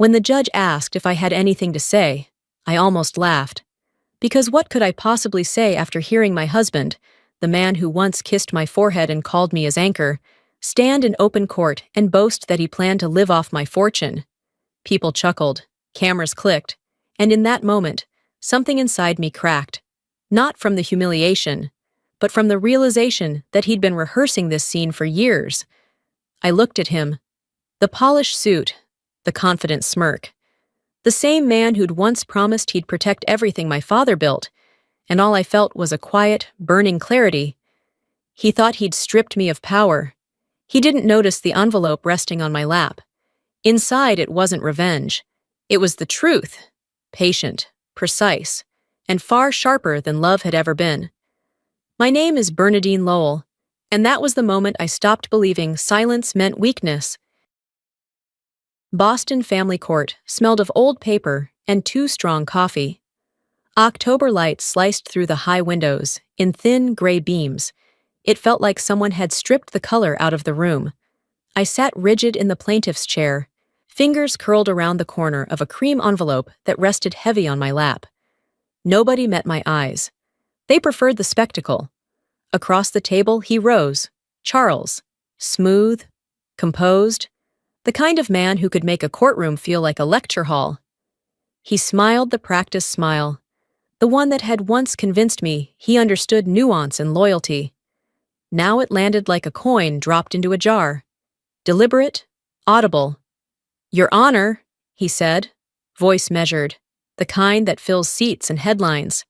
When the judge asked if I had anything to say, I almost laughed. Because what could I possibly say after hearing my husband, the man who once kissed my forehead and called me his anchor, stand in open court and boast that he planned to live off my fortune? People chuckled, cameras clicked, and in that moment, something inside me cracked. Not from the humiliation, but from the realization that he'd been rehearsing this scene for years. I looked at him. The polished suit, the confident smirk. The same man who'd once promised he'd protect everything my father built, and all I felt was a quiet, burning clarity. He thought he'd stripped me of power. He didn't notice the envelope resting on my lap. Inside, it wasn't revenge. It was the truth, patient, precise, and far sharper than love had ever been. My name is Bernadine Lowell, and that was the moment I stopped believing silence meant weakness. Boston family court smelled of old paper and too strong coffee. October light sliced through the high windows in thin gray beams. It felt like someone had stripped the color out of the room. I sat rigid in the plaintiff's chair, fingers curled around the corner of a cream envelope that rested heavy on my lap. Nobody met my eyes. They preferred the spectacle. Across the table, he rose, Charles, smooth, composed, the kind of man who could make a courtroom feel like a lecture hall. He smiled the practiced smile, the one that had once convinced me he understood nuance and loyalty. Now it landed like a coin dropped into a jar. Deliberate, audible. "Your Honor," he said, voice measured, the kind that fills seats and headlines.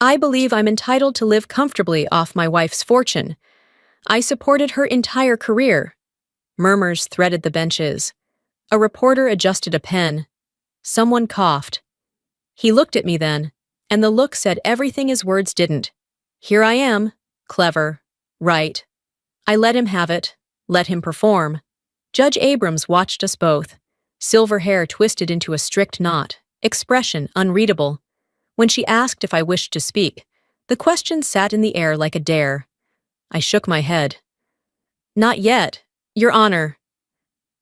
"I believe I'm entitled to live comfortably off my wife's fortune. I supported her entire career." Murmurs threaded the benches. A reporter adjusted a pen. Someone coughed. He looked at me then, and the look said everything his words didn't. Here I am, clever, right. I let him have it, let him perform. Judge Abrams watched us both, silver hair twisted into a strict knot, expression unreadable. When she asked if I wished to speak, the question sat in the air like a dare. I shook my head. "Not yet, Your Honor."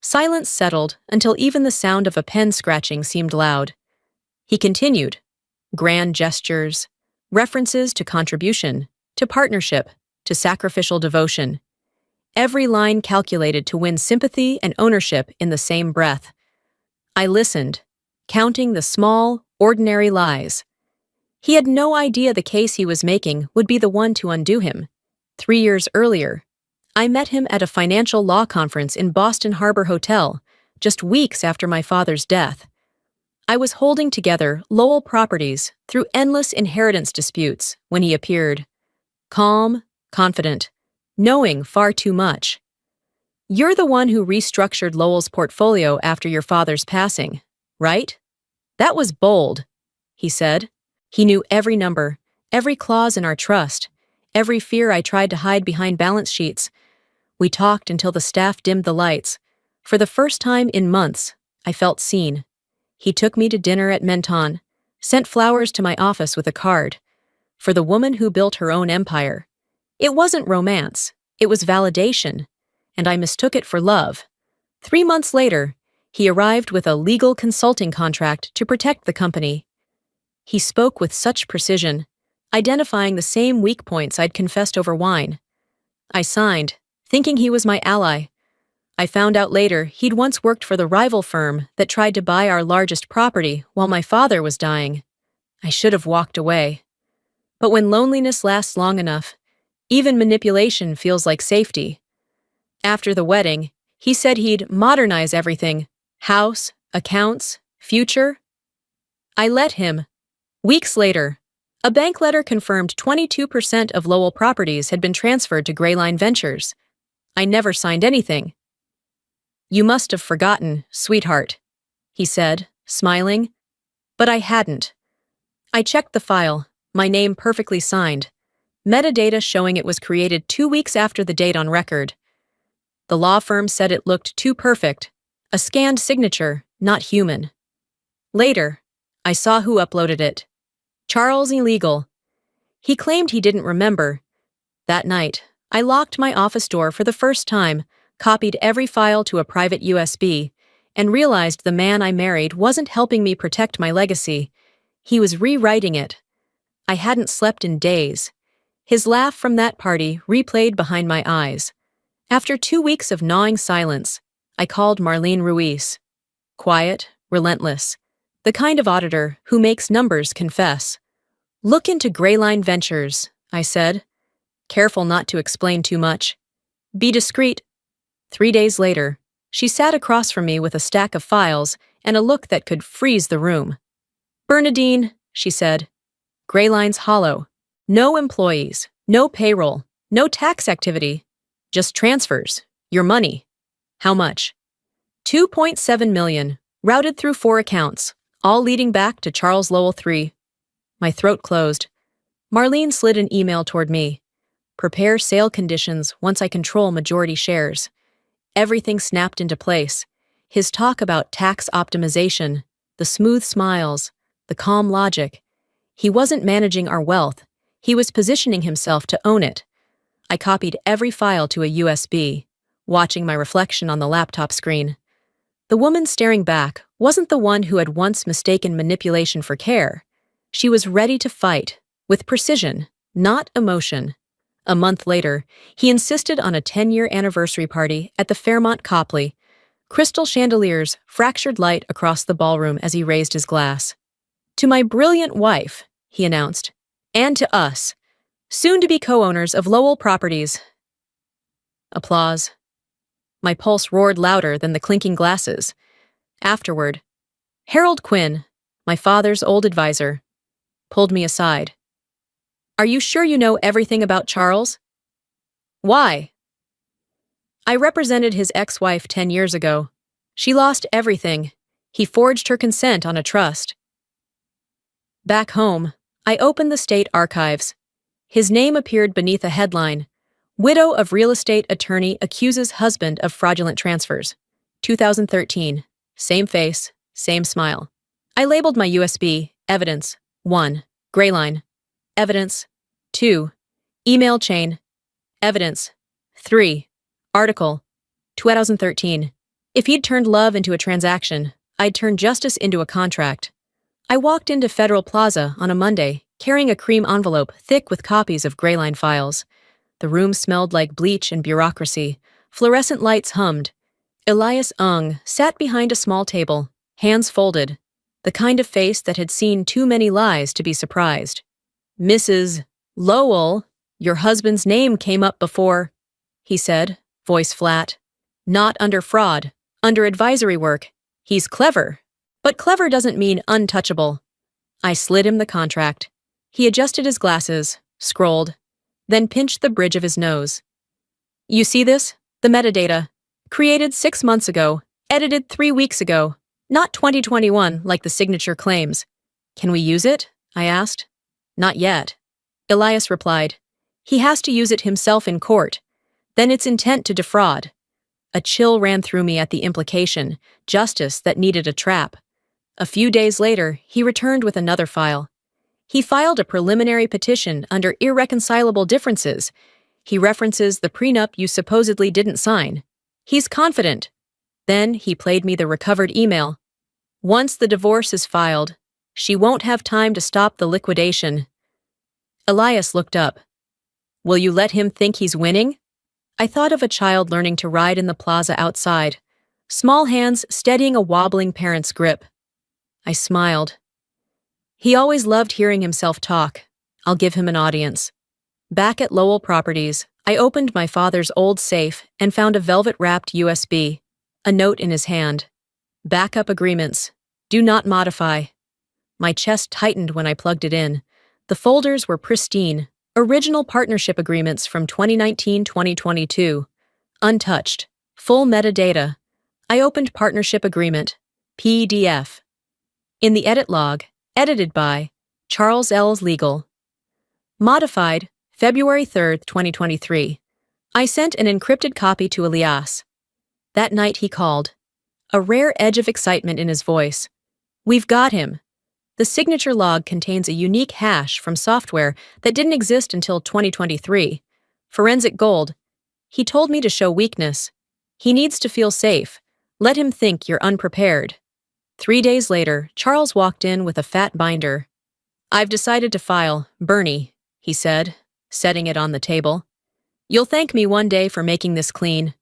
Silence settled until even the sound of a pen scratching seemed loud. He continued. Grand gestures, references to contribution, to partnership, to sacrificial devotion. Every line calculated to win sympathy and ownership in the same breath. I listened, counting the small, ordinary lies. He had no idea the case he was making would be the one to undo him. 3 years earlier, I met him at a financial law conference in Boston Harbor Hotel, just weeks after my father's death. I was holding together Lowell Properties through endless inheritance disputes when he appeared. Calm, confident, knowing far too much. "You're the one who restructured Lowell's portfolio after your father's passing, right?" "That was bold," he said. He knew every number, every clause in our trust, every fear I tried to hide behind balance sheets. We talked until the staff dimmed the lights. For the first time in months, I felt seen. He took me to dinner at Menton, sent flowers to my office with a card. For the woman who built her own empire. It wasn't romance, it was validation, and I mistook it for love. 3 months later, he arrived with a legal consulting contract to protect the company. He spoke with such precision, identifying the same weak points I'd confessed over wine. I signed, thinking he was my ally. I found out later he'd once worked for the rival firm that tried to buy our largest property while my father was dying. I should have walked away. But when loneliness lasts long enough, even manipulation feels like safety. After the wedding, he said he'd modernize everything: house, accounts, future. I let him. Weeks later, a bank letter confirmed 22% of Lowell Properties had been transferred to Grayline Ventures. I never signed anything. "You must have forgotten, sweetheart," he said, smiling. But I hadn't. I checked the file, my name perfectly signed, metadata showing it was created 2 weeks after the date on record. The law firm said it looked too perfect, a scanned signature, not human. Later, I saw who uploaded it. Charles Illegal. He claimed he didn't remember. That night, I locked my office door for the first time, copied every file to a private USB, and realized the man I married wasn't helping me protect my legacy. He was rewriting it. I hadn't slept in days. His laugh from that party replayed behind my eyes. After 2 weeks of gnawing silence, I called Marlene Ruiz. Quiet, relentless. The kind of auditor who makes numbers confess. "Look into Greyline Ventures," I said, careful not to explain too much. "Be discreet." 3 days later, she sat across from me with a stack of files and a look that could freeze the room. "Bernadine," she said, "Greyline's hollow. No employees, no payroll, no tax activity. Just transfers. Your money." "How much?" 2.7 million, routed through 4 accounts, all leading back to Charles Lowell III. My throat closed. Marlene slid an email toward me. "Prepare sale conditions once I control majority shares." Everything snapped into place. His talk about tax optimization, the smooth smiles, the calm logic. He wasn't managing our wealth. He was positioning himself to own it. I copied every file to a USB, watching my reflection on the laptop screen. The woman staring back wasn't the one who had once mistaken manipulation for care. She was ready to fight, with precision, not emotion. A month later, he insisted on a 10-year anniversary party at the Fairmont Copley. Crystal chandeliers fractured light across the ballroom as he raised his glass. "To my brilliant wife," he announced, "and to us, soon-to-be co-owners of Lowell Properties." Applause. My pulse roared louder than the clinking glasses. Afterward, Harold Quinn, my father's old advisor, pulled me aside. "Are you sure you know everything about Charles?" "Why?" "I represented his ex-wife 10 years ago. She lost everything. He forged her consent on a trust." Back home, I opened the state archives. His name appeared beneath a headline: "Widow of real estate attorney accuses husband of fraudulent transfers." 2013. Same face, same smile. I labeled my USB, Evidence 1, Greyline. Evidence 2, Email chain. Evidence 3, Article 2013. If he'd turned love into a transaction, I'd turned justice into a contract. I walked into Federal Plaza on a Monday, carrying a cream envelope thick with copies of Greyline files. The room smelled like bleach and bureaucracy. Fluorescent lights hummed. Elias Ung sat behind a small table, hands folded, the kind of face that had seen too many lies to be surprised. "Mrs. Lowell, your husband's name came up before," he said, voice flat. "Not under fraud, under advisory work. He's clever. But clever doesn't mean untouchable." I slid him the contract. He adjusted his glasses, scrolled, then pinched the bridge of his nose. "You see this? The metadata. Created 6 months ago, edited 3 weeks ago. Not 2021 like the signature claims." "Can we use it?" I asked. "Not yet." Elias replied. "He has to use it himself in court. Then it's intent to defraud." A chill ran through me at the implication, justice that needed a trap. A few days later, he returned with another file. He filed a preliminary petition under irreconcilable differences. He references the prenup you supposedly didn't sign. He's confident. Then he played me the recovered email. "Once the divorce is filed, she won't have time to stop the liquidation." Elias looked up. "Will you let him think he's winning?" I thought of a child learning to ride in the plaza outside, small hands steadying a wobbling parent's grip. I smiled. He always loved hearing himself talk. I'll give him an audience. Back at Lowell Properties, I opened my father's old safe and found a velvet-wrapped USB, a note in his hand. "Backup agreements. Do not modify." My chest tightened when I plugged it in. The folders were pristine, original partnership agreements from 2019-2022. Untouched. Full metadata. I opened partnership agreement. PDF. In the edit log, edited by Charles L's Legal. Modified, February 3, 2023. I sent an encrypted copy to Elias. That night he called, a rare edge of excitement in his voice. "We've got him." The signature log contains a unique hash from software that didn't exist until 2023. Forensic gold. He told me to show weakness. He needs to feel safe. Let him think you're unprepared. 3 days later, Charles walked in with a fat binder. I've decided to file, Bernie, he said, setting it on the table. You'll thank me one day for making this clean.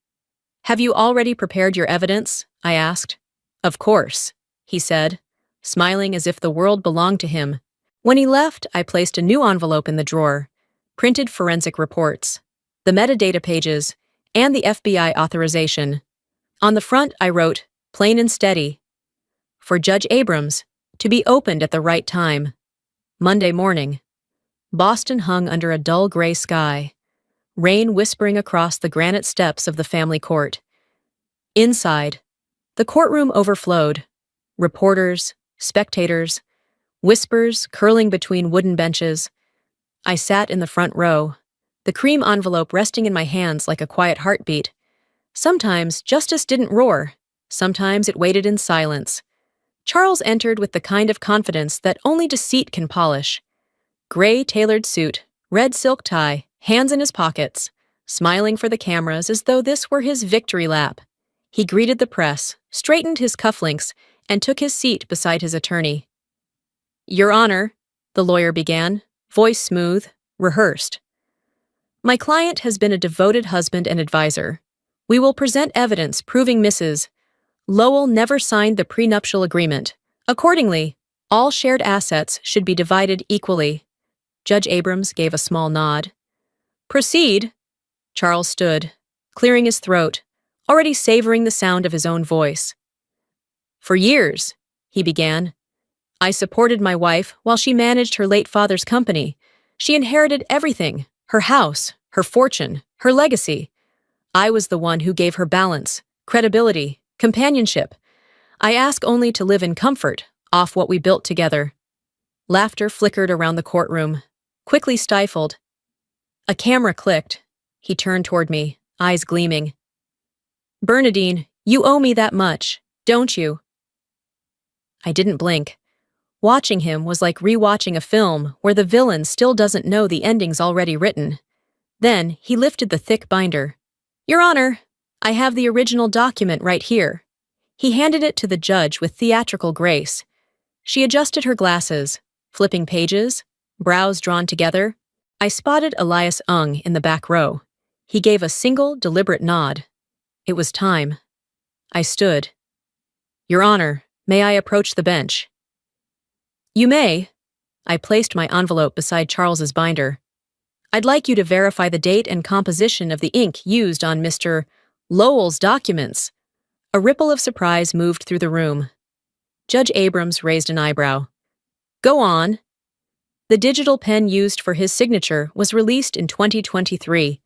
Have you already prepared your evidence? I asked. Of course, he said, smiling as if the world belonged to him. When he left, I placed a new envelope in the drawer, printed forensic reports, the metadata pages, and the FBI authorization. On the front, I wrote, plain and steady, for Judge Abrams, to be opened at the right time. Monday morning. Boston hung under a dull gray sky, rain whispering across the granite steps of the family court. Inside, the courtroom overflowed. Reporters, spectators, whispers curling between wooden benches. I sat in the front row, the cream envelope resting in my hands like a quiet heartbeat. Sometimes justice didn't roar. Sometimes it waited in silence. Charles entered with the kind of confidence that only deceit can polish. Gray tailored suit, red silk tie, hands in his pockets, smiling for the cameras as though this were his victory lap. He greeted the press, straightened his cufflinks, and took his seat beside his attorney. Your Honor, the lawyer began, voice smooth, rehearsed. My client has been a devoted husband and advisor. We will present evidence proving Mrs. Lowell never signed the prenuptial agreement. Accordingly, all shared assets should be divided equally. Judge Abrams gave a small nod. Proceed. Charles stood, clearing his throat, already savoring the sound of his own voice. For years, he began, I supported my wife while she managed her late father's company. She inherited everything, her house, her fortune, her legacy. I was the one who gave her balance, credibility, companionship. I ask only to live in comfort, off what we built together. Laughter flickered around the courtroom, quickly stifled. A camera clicked. He turned toward me, eyes gleaming. Bernadine, you owe me that much, don't you? I didn't blink. Watching him was like rewatching a film where the villain still doesn't know the ending's already written. Then he lifted the thick binder. Your Honor, I have the original document right here. He handed it to the judge with theatrical grace. She adjusted her glasses, flipping pages, brows drawn together. I spotted Elias Ung in the back row. He gave a single, deliberate nod. It was time. I stood. Your Honor, may I approach the bench? You may. I placed my envelope beside Charles's binder. I'd like you to verify the date and composition of the ink used on Mr. Lowell's documents. A ripple of surprise moved through the room. Judge Abrams raised an eyebrow. Go on. The digital pen used for his signature was released in 2023,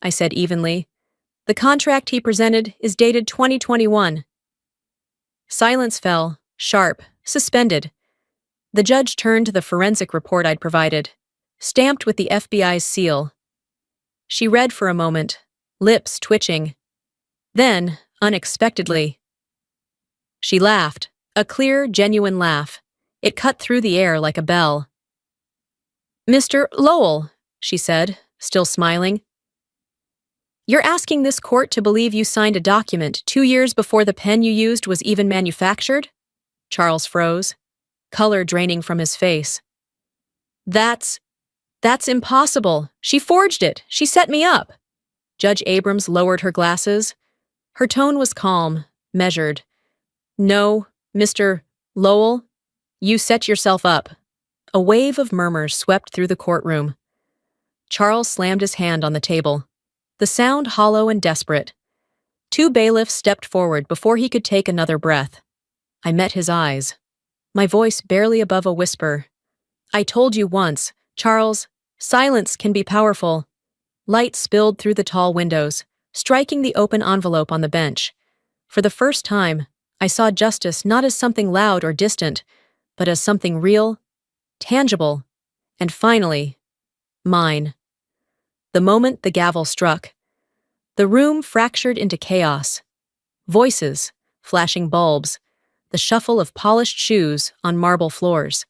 I said evenly. The contract he presented is dated 2021. Silence fell, sharp, suspended. The judge turned to the forensic report I'd provided, stamped with the FBI's seal. She read for a moment, lips twitching. Then, unexpectedly, she laughed, a clear, genuine laugh. It cut through the air like a bell. Mr. Lowell, she said, still smiling. You're asking this court to believe you signed a document 2 years before the pen you used was even manufactured? Charles froze, color draining from his face. That's impossible. She forged it. She set me up. Judge Abrams lowered her glasses. Her tone was calm, measured. No, Mr. Lowell, you set yourself up. A wave of murmurs swept through the courtroom. Charles slammed his hand on the table, the sound hollow and desperate. 2 bailiffs stepped forward before he could take another breath. I met his eyes, my voice barely above a whisper. I told you once, Charles, silence can be powerful. Light spilled through the tall windows, striking the open envelope on the bench. For the first time, I saw justice not as something loud or distant, but as something real, tangible, and finally, mine. The moment the gavel struck, the room fractured into chaos. Voices, flashing bulbs, the shuffle of polished shoes on marble floors.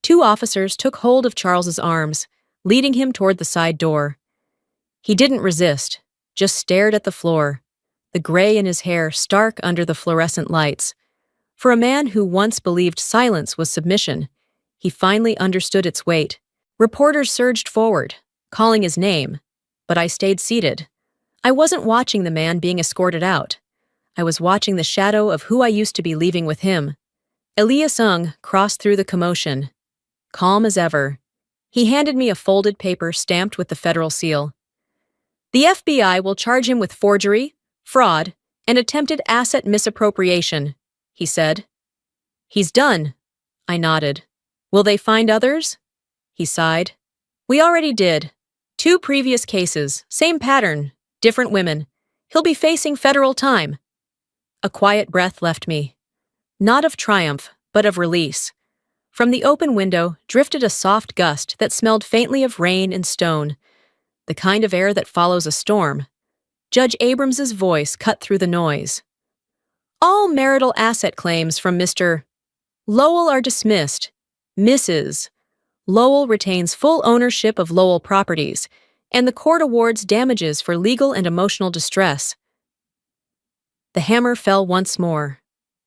2 officers took hold of Charles's arms, leading him toward the side door. He didn't resist, just stared at the floor, the gray in his hair stark under the fluorescent lights. For a man who once believed silence was submission, he finally understood its weight. Reporters surged forward, calling his name, but I stayed seated. I wasn't watching the man being escorted out. I was watching the shadow of who I used to be leaving with him. Elias Ung crossed through the commotion, calm as ever. He handed me a folded paper stamped with the federal seal. The FBI will charge him with forgery, fraud, and attempted asset misappropriation, he said. He's done, I nodded. Will they find others? He sighed. We already did. 2 previous cases, same pattern, different women. He'll be facing federal time. A quiet breath left me. Not of triumph, but of release. From the open window drifted a soft gust that smelled faintly of rain and stone, the kind of air that follows a storm. Judge Abrams's voice cut through the noise. All marital asset claims from Mr. Lowell are dismissed. Mrs. Lowell retains full ownership of Lowell properties, and the court awards damages for legal and emotional distress. The hammer fell once more.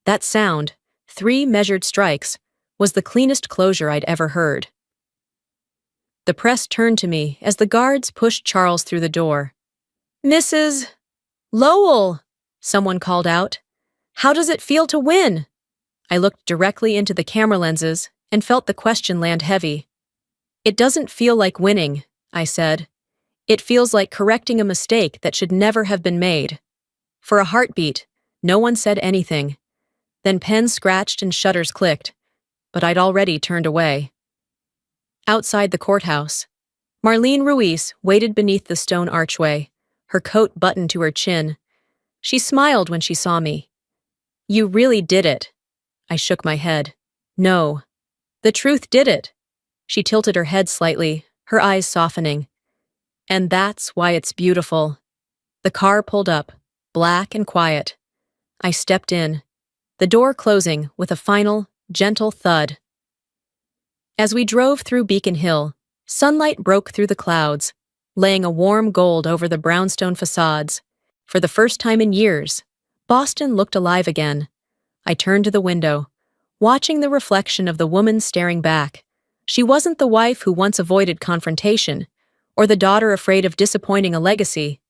That sound, 3 measured strikes, was the cleanest closure I'd ever heard. The press turned to me as the guards pushed Charles through the door. Mrs. Lowell, someone called out. How does it feel to win? I looked directly into the camera lenses and felt the question land heavy. It doesn't feel like winning, I said. It feels like correcting a mistake that should never have been made. For a heartbeat, no one said anything. Then pens scratched and shutters clicked, but I'd already turned away. Outside the courthouse, Marlene Ruiz waited beneath the stone archway, her coat buttoned to her chin. She smiled when she saw me. You really did it. I shook my head. No. The truth did it. She tilted her head slightly, her eyes softening. And that's why it's beautiful. The car pulled up, black and quiet. I stepped in, the door closing with a final, gentle thud. As we drove through Beacon Hill, sunlight broke through the clouds, laying a warm gold over the brownstone facades. For the first time in years, Boston looked alive again. I turned to the window, watching the reflection of the woman staring back. She wasn't the wife who once avoided confrontation, or the daughter afraid of disappointing a legacy.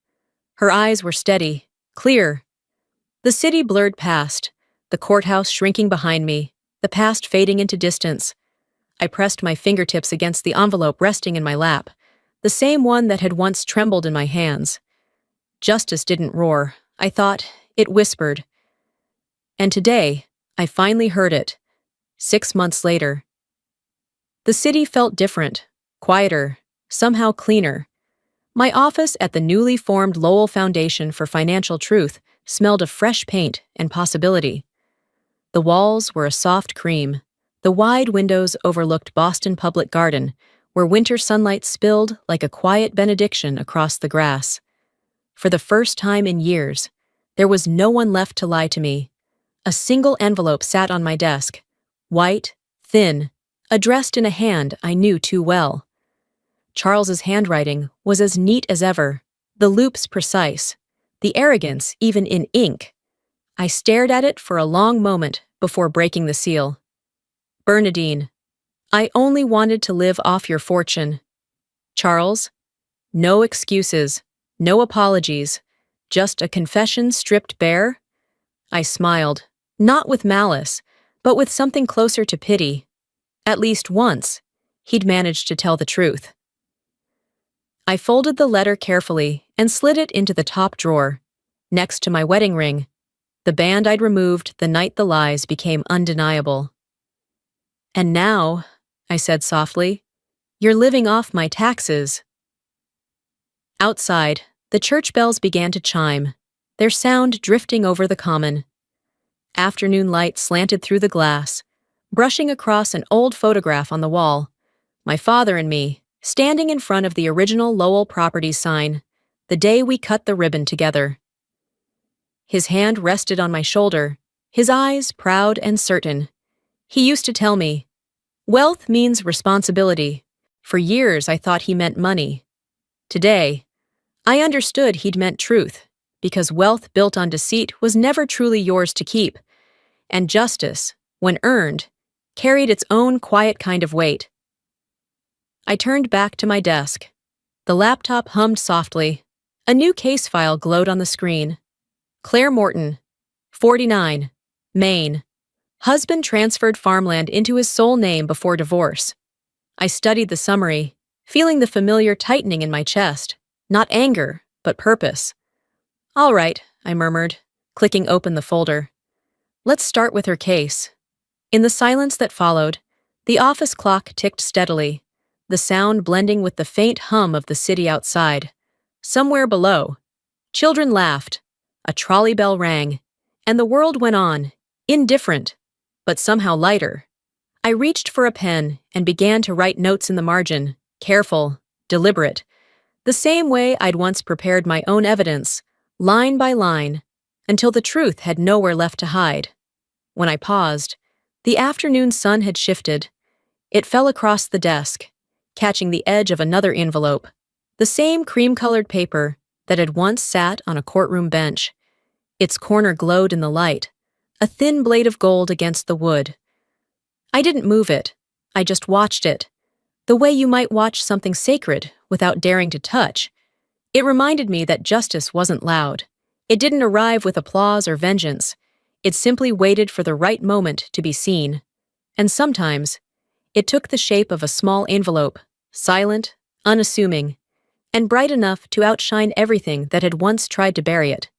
Her eyes were steady, clear. The city blurred past, the courthouse shrinking behind me, the past fading into distance. I pressed my fingertips against the envelope resting in my lap, the same one that had once trembled in my hands. Justice didn't roar, I thought, it whispered. And today, I finally heard it, 6 months later. The city felt different, quieter, somehow cleaner. My office at the newly formed Lowell Foundation for Financial Truth smelled of fresh paint and possibility. The walls were a soft cream. The wide windows overlooked Boston Public Garden, where winter sunlight spilled like a quiet benediction across the grass. For the first time in years, there was no one left to lie to me. A single envelope sat on my desk, white, thin, addressed in a hand I knew too well. Charles's handwriting was as neat as ever, the loops precise, the arrogance even in ink. I stared at it for a long moment before breaking the seal. Bernadine, I only wanted to live off your fortune. Charles, no excuses, no apologies, just a confession stripped bare? I smiled, not with malice, but with something closer to pity. At least once, he'd managed to tell the truth. I folded the letter carefully and slid it into the top drawer, next to my wedding ring, the band I'd removed the night the lies became undeniable. And now, I said softly, you're living off my taxes. Outside, the church bells began to chime, their sound drifting over the common. Afternoon light slanted through the glass, brushing across an old photograph on the wall. My father and me, standing in front of the original Lowell Properties sign, the day we cut the ribbon together. His hand rested on my shoulder, his eyes proud and certain. He used to tell me, wealth means responsibility. For years I thought he meant money. Today, I understood he'd meant truth, because wealth built on deceit was never truly yours to keep, and justice, when earned, carried its own quiet kind of weight. I turned back to my desk. The laptop hummed softly. A new case file glowed on the screen. Claire Morton, 49, Maine. Husband transferred farmland into his sole name before divorce. I studied the summary, feeling the familiar tightening in my chest. Not anger, but purpose. All right, I murmured, clicking open the folder. Let's start with her case. In the silence that followed, the office clock ticked steadily, the sound blending with the faint hum of the city outside. Somewhere below, children laughed, a trolley bell rang, and the world went on, indifferent, but somehow lighter. I reached for a pen and began to write notes in the margin, careful, deliberate, the same way I'd once prepared my own evidence, line by line, until the truth had nowhere left to hide. When I paused, the afternoon sun had shifted. It fell across the desk, catching the edge of another envelope, the same cream-colored paper that had once sat on a courtroom bench. Its corner glowed in the light, a thin blade of gold against the wood. I didn't move it. I just watched it, the way you might watch something sacred without daring to touch. It reminded me that justice wasn't loud. It didn't arrive with applause or vengeance. It simply waited for the right moment to be seen. And sometimes, it took the shape of a small envelope, silent, unassuming, and bright enough to outshine everything that had once tried to bury it.